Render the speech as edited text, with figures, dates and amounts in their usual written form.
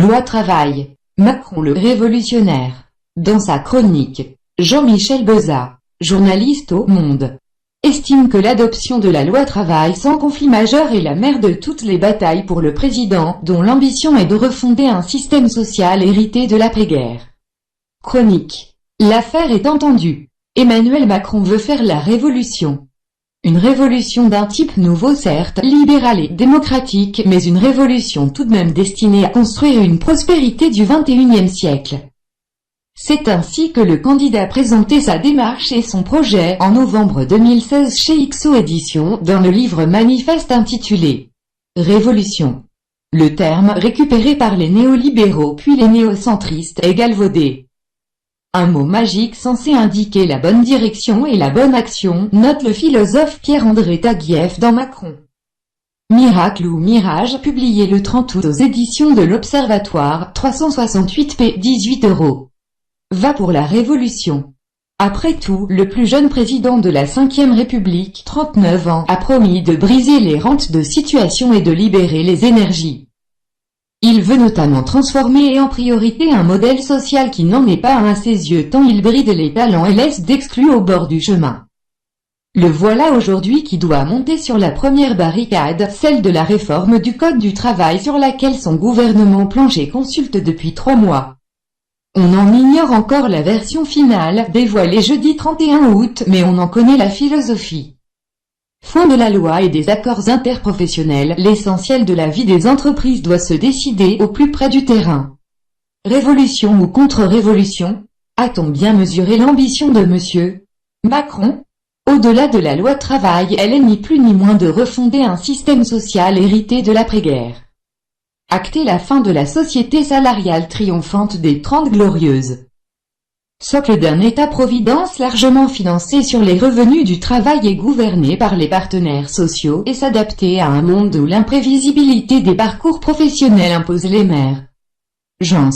Loi travail. Macron le révolutionnaire. Dans sa chronique, Jean-Michel Beza, journaliste au Monde, estime que l'adoption de la loi travail sans conflit majeur est la mère de toutes les batailles pour le président, dont l'ambition est de refonder un système social hérité de l'après-guerre. Chronique. L'affaire est entendue. Emmanuel Macron veut faire la révolution. Une révolution d'un type nouveau, certes, libéral et démocratique, mais une révolution tout de même destinée à construire une prospérité du XXIe siècle. C'est ainsi que le candidat présentait sa démarche et son projet en novembre 2016 chez XO Éditions, dans le livre manifeste intitulé « Révolution ». Le terme, récupéré par les néolibéraux puis les néocentristes, est galvaudé. Un mot magique censé indiquer la bonne direction et la bonne action, note le philosophe Pierre-André Taguieff dans Macron. Miracle ou Mirage, publié le 30 août aux éditions de l'Observatoire, 368 p. 18 €. Va pour la révolution. Après tout, le plus jeune président de la Ve République, 39 ans, a promis de briser les rentes de situation et de libérer les énergies. Il veut notamment transformer et en priorité un modèle social qui n'en est pas un à ses yeux tant il bride les talents et laisse d'exclus au bord du chemin. Le voilà aujourd'hui qui doit monter sur la première barricade, celle de la réforme du Code du travail sur laquelle son gouvernement planche et consulte depuis 3 mois. On en ignore encore la version finale, dévoilée jeudi 31 août, mais on en connaît la philosophie. Fond de la loi et des accords interprofessionnels, l'essentiel de la vie des entreprises doit se décider au plus près du terrain. Révolution ou contre-révolution? A-t-on bien mesuré l'ambition de M. Macron? Au-delà de la loi travail, elle est ni plus ni moins de refonder un système social hérité de l'après-guerre. Acter la fin de la société salariale triomphante des 30 glorieuses. Socle d'un État-providence largement financé sur les revenus du travail et gouverné par les partenaires sociaux, et s'adapter à un monde où l'imprévisibilité des parcours professionnels impose les mères. Jans.